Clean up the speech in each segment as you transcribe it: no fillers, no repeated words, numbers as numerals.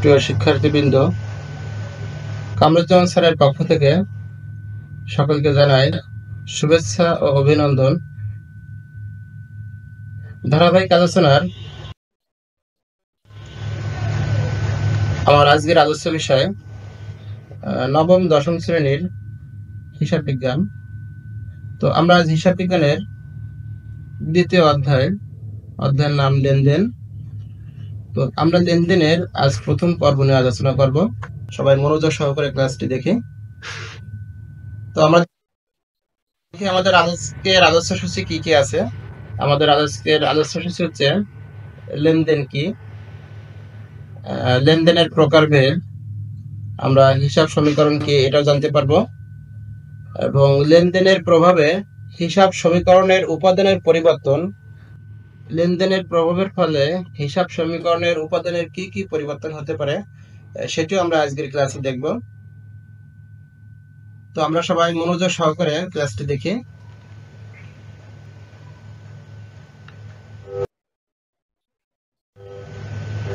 প্রিয় শিক্ষার্থীবৃন্দ, কামরুজ্জামান স্যারের পক্ষ থেকে সকলকে জানাই শুভেচ্ছা ও অভিনন্দন। ধারাবাহিক আলোচনার আমার আজকের আলোচ্য বিষয় নবম দশম শ্রেণীর হিসাব বিজ্ঞান। তো আমরা আজ হিসাব বিজ্ঞানের দ্বিতীয় অধ্যায়ের নাম লেনদেন। তো আমরা লেনদেনের আজ প্রথম পর্ব নিয়ে আলোচনা করব। সবাই মনোযোগ সহকারে ক্লাসটি দেখি। তো আমরা দেখি আমাদের আজকের আলোচ্য সূচি কি কি আছে। আমাদের আজকের আলোচ্য সূচি হচ্ছে লেনদেন কি, লেনদেনের প্রকারভেদ, আমরা হিসাব সমীকরণ কি এটাও জানতে পারবো, এবং লেনদেনের প্রভাবে হিসাব সমীকরণের উপাদানের পরিবর্তন, লেনদেনের প্রভাবের ফলে হিসাব সমীকরণের উপাদানের কি কি পরিবর্তন হতে পারে সেটিও আমরা আজকের ক্লাসে দেখব। তো আমরা সবাই মনোযোগ সহকারে ক্লাসটি দেখি।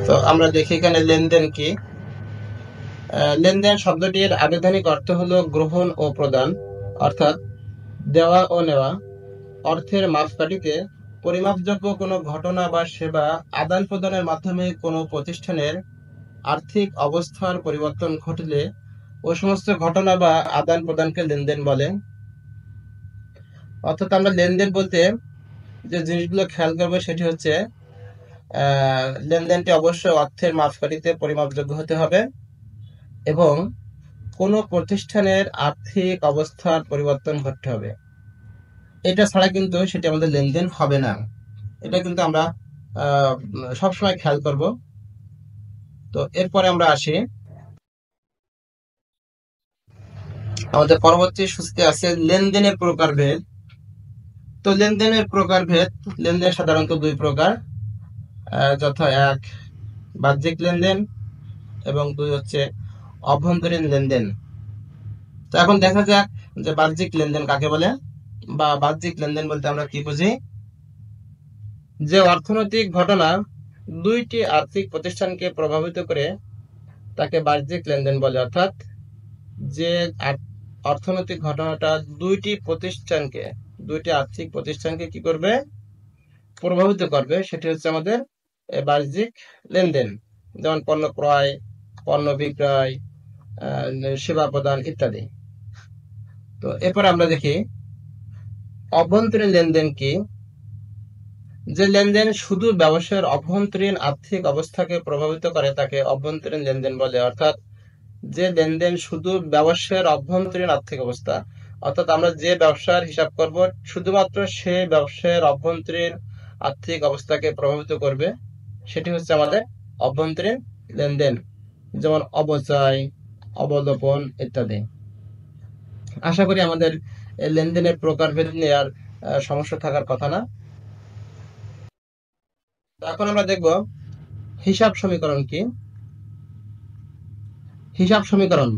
তো আমরা দেখি এখানে লেনদেন কি। লেনদেন শব্দটির আবিধানিক অর্থ হলো গ্রহণ ও প্রদান, অর্থাৎ দেওয়া ও নেওয়া। অর্থের মাপকাঠিতে পরিমাপযোগ্য কোনো ঘটনা বা সেবা আদান প্রদানের মাধ্যমে কোনো প্রতিষ্ঠানের আর্থিক অবস্থার পরিবর্তন ঘটলে ওই সমস্ত ঘটনা বা আদান প্রদানকে লেনদেন বলে। অর্থাৎ আমরা লেনদেন বলতে যে জিনিসগুলো খেয়াল করবো সেটি হচ্ছে লেনদেনটি অবশ্যই অর্থের মাপকাঠিতে পরিমাপযোগ্য হতে হবে এবং কোনো প্রতিষ্ঠানের আর্থিক অবস্থার পরিবর্তন ঘটতে হবে। এটা ছাড়া কিন্তু সেটি আমাদের লেনদেন হবে না। এটা কিন্তু আমরা সবসময় খেয়াল করব। তো এরপরে আমরা আসি আমাদের পরবর্তী সূচিতে আছে লেনদেনের প্রকারভেদ। তো লেনদেনের প্রকারভেদ, লেনদেন সাধারণত দুই প্রকার, যথা এক বাহ্যিক লেনদেন এবং দুই হচ্ছে অভ্যন্তরীণ লেনদেন। তো এখন দেখা যাক যে বাহ্যিক লেনদেন কাকে বলে, বা বাহ্যিক লেনদেন বলতে আমরা কি বুঝি। যে অর্থনৈতিক ঘটনা দুইটি আর্থিক প্রতিষ্ঠানকে প্রভাবিত করে তাকে বাহ্যিক লেনদেন বলে। অর্থাৎ যে অর্থনৈতিক ঘটনাটা দুইটি আর্থিক প্রতিষ্ঠানকে কি করবে, প্রভাবিত করবে, সেটি হচ্ছে আমাদের বাহ্যিক লেনদেন। যেমন পণ্য ক্রয়, পণ্য বিক্রয়, সেবা প্রদান ইত্যাদি। তো এরপর আমরা দেখি অভ্যন্তরীণ লেনদেন কি। যে লেনদেন শুধু ব্যবসায়ের অভ্যন্তরীণ আর্থিক অবস্থাকে প্রভাবিত করে তাকে অভ্যন্তরীণ লেনদেন বলে। অর্থাৎ যে লেনদেন শুধু ব্যবসায়ের অভ্যন্তরীণ আর্থিক অবস্থা, অর্থাৎ আমরা যে ব্যবসার হিসাব করব শুধুমাত্র সে ব্যবসায়ের অভ্যন্তরীণ আর্থিক অবস্থাকে প্রভাবিত করবে, সেটি হচ্ছে আমাদের অভ্যন্তরীণ লেনদেন। যেমন অবচয়, অবলোপন ইত্যাদি। আশা করি আমাদের লেনদেনের প্রকারভেদ নিয়ে আর সমস্যা থাকার কথা না। এখন আমরা দেখব হিসাব সমীকরণ কি। হিসাব সমীকরণ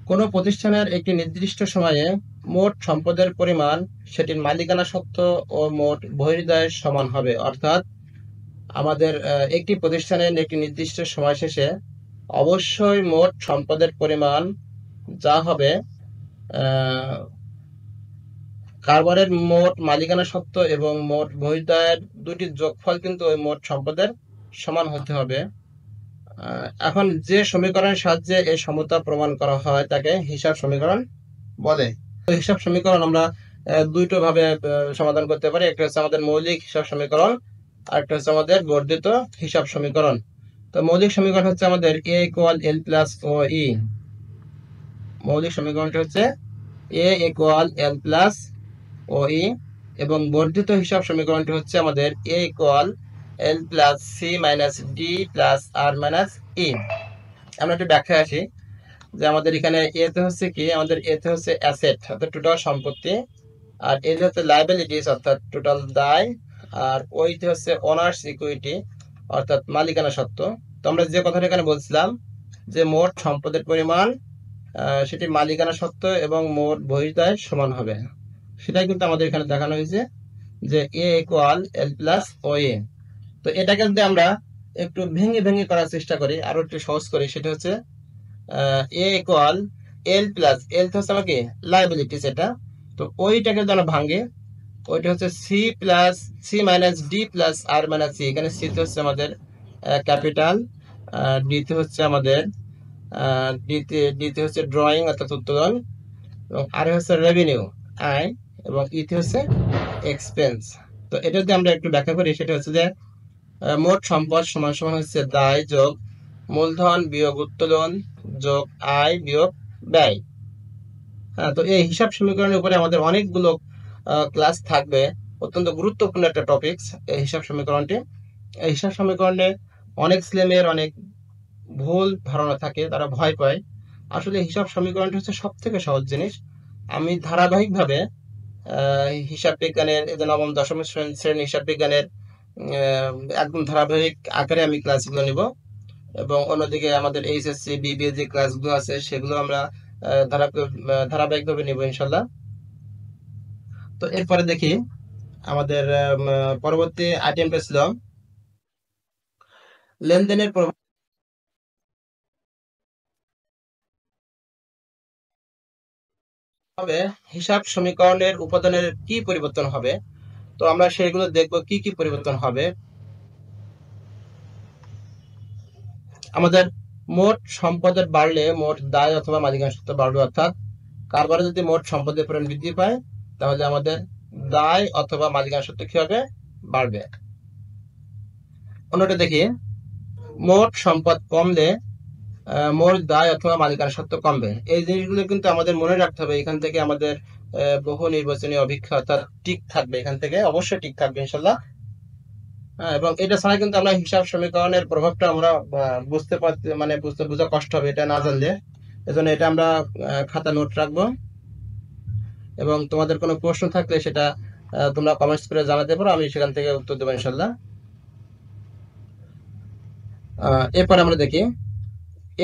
কোন প্রতিষ্ঠানের একটি নির্দিষ্ট সময়ে মোট সম্পদের পরিমাণ, সেটির মালিকানা সত্ত্ব ও মোট বহির্দায়ের সমান হবে। অর্থাৎ আমাদের একটি প্রতিষ্ঠানের একটি নির্দিষ্ট সময় শেষে অবশ্যই মোট সম্পদের পরিমাণ যা হবে কারবারের মোট মালিকানা সত্ত্ব এবং মোট বহির্দায়ের দুটির যোগফল কিন্তু ওই মোট সম্পদের সমান হতে হবে। এখন যে সমীকরণের সাহায্যে এই সমতা প্রমাণ করা হয় তাকে হিসাব সমীকরণ বলে। হিসাব সমীকরণ আমরা দুটো ভাবে সমাধান করতে পারি। একটা হচ্ছে আমাদের মৌলিক হিসাব সমীকরণ, আর একটা হচ্ছে আমাদের বর্ধিত হিসাব সমীকরণ। তো মৌলিক সমীকরণ হচ্ছে আমাদের a = l + OE। মৌলিক সমীকরণটা হচ্ছে a = l + OE এবং বর্ধিত হিসাব সমীকরণটি হচ্ছে আমাদের a = l + c - d + r - e। আমরা একটু ব্যাখ্যা আসি যে আমাদের এখানে এতে হচ্ছে কি, আমাদের এতে হচ্ছে অ্যাসেট অর্থাৎ টোটাল সম্পত্তি, আর এতে হচ্ছে লায়াবিলিটিস অর্থাৎ টোটাল দায়, আর ওইতে হচ্ছে ওনার্স ইকুইটি অর্থাৎ মালিকানা সত্ত্ব। তো আমরা যে কথাটা এখানে বলছিলাম যে মোট সম্পদের পরিমাণ সেটি মালিকানা সত্ত্ব এবং মোট বহির্দায় সমান হবে, সেটাই কিন্তু আমাদের এখানে দেখানো হয়েছে যে a = l + OA। তো এটাকে যদি আমরা একটু ভেঙে ভেঙে করার চেষ্টা করি, আরো একটু সহজ করি। সেটা হচ্ছে এ ইকুয়াল এল প্লাস এল হচ্ছে আমাকে লাইবিলিটিস, এটা তো ওইটাকে যেন ভাঙে, ওইটা হচ্ছে C plus C minus D plus আর মাইনাস সি। এখানে সি তে হচ্ছে আমাদের ক্যাপিটাল, ডি তে হচ্ছে আমাদের ডিতে হচ্ছে ড্রয়িং অর্থাৎ উত্তোলন, এবং আর হচ্ছে রেভিনিউ আয়, এবং ইতে হচ্ছে এক্সপেন্স। তো এটা যদি আমরা একটু ব্যাখ্যা করি, সেটা হচ্ছে যে মোট সম্পদ সমান সমান হচ্ছে দায় যোগ মূলধন বিয়োগ উত্তোলন যোগ আয় বিয়োগ ব্যয়। হ্যাঁ, তো এই হিসাব সমীকরণের উপরে আমাদের অনেকগুলো ক্লাস থাকবে। অত্যন্ত গুরুত্বপূর্ণ একটা টপিকস এই হিসাব সমীকরণটি। এই হিসাব সমীকরণে অনেক ছেলেমেয়ের অনেক ভুল ধারণা থাকে, তারা ভয় পায়। আসলে হিসাব সমীকরণটি হচ্ছে সব থেকে সহজ জিনিস। আমি ধারাবাহিকভাবে হিসাব বিজ্ঞানের এই যে নবম দশম শ্রেণী হিসাব বিজ্ঞানের একদম ধারাবাহিক আকারে আমি ক্লাসগুলো নিব, এবং অন্যদিকে আমাদের এইচএসসি বিবিএ যে ক্লাসগুলো আছে সেগুলো আমরা ধারাবাহিকভাবে নিব ইনশাল্লাহ। তো এরপরে দেখি আমাদের পরবর্তী আইটেমটা ছিল লেনদেনের হবে হিসাব সমীকরণের উপাদানের কি পরিবর্তন হবে। তো আমরা সেগুলো দেখব কি কি পরিবর্তন হবে। আমাদের মোট সম্পদের বাড়লে মোট দায় অথবা মালিকানাসত্ত্ব বাড়বে, অর্থাৎ কারবারে যদি মোট সম্পদের পরিমাণ বৃদ্ধি পায় তাহলে আমাদের দায় অথবা মালিকানাসত্ত্ব কি হবে, বাড়বে। অন্যটা দেখি, মোট সম্পদ কমলে মোট দায় অথবা মালিকানাসত্ত্ব কমবে। এই জিনিসগুলো কিন্তু আমাদের মনে রাখতে হবে। এখান থেকে আমাদের বহু নির্বাচনী অভিজ্ঞতা টিক থাকবে, এখান থেকে অবশ্যই টিক থাকবে ইনশাল্লাহ। এবং এটা ছাড়া কিন্তু আমরা হিসাব সমীকরণের প্রভাবটা আমরা বুঝতে পারতে মানে বোঝা কষ্ট হবে এটা না জানলে। এজন্য এটা আমরা খাতা নোট রাখবো, এবং তোমাদের কোনো প্রশ্ন থাকলে সেটা তোমরা কমেন্টস করে জানাতে পারো, আমি সেখান থেকে উত্তর দেবো ইনশাল্লাহ। এরপর আমরা দেখি,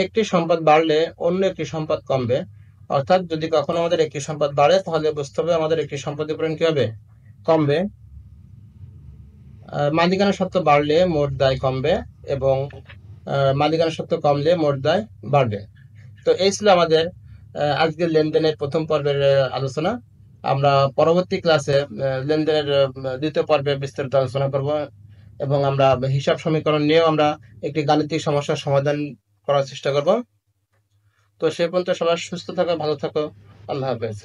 একটি সম্পদ বাড়লে অন্য একটি সম্পদ কমবে। অর্থাৎ যদি কখনো আমাদের একটি সম্পদ বাড়ে তাহলে বুঝতে হবে আমাদের একটি সম্পদের পরিমাণ কি হবে, কমবে। মালিকানা সত্ত্ব বাড়লে মোট দায় কমবে, এবং মালিকানা সত্ত্ব কমলে মোট দায় বাড়বে। তো এই ছিল আমাদের আজকের লেনদেনের প্রথম পর্বের আলোচনা। আমরা পরবর্তী ক্লাসে লেনদেনের দ্বিতীয় পর্বে বিস্তারিত আলোচনা করব, এবং আমরা হিসাব সমীকরণ নিয়েও আমরা একটি গাণিতিক সমস্যার সমাধান করার চেষ্টা করব। তো সে পর্যন্ত সবাই সুস্থ থাকো, ভালো থাকো, আল্লাহ হাফেজ।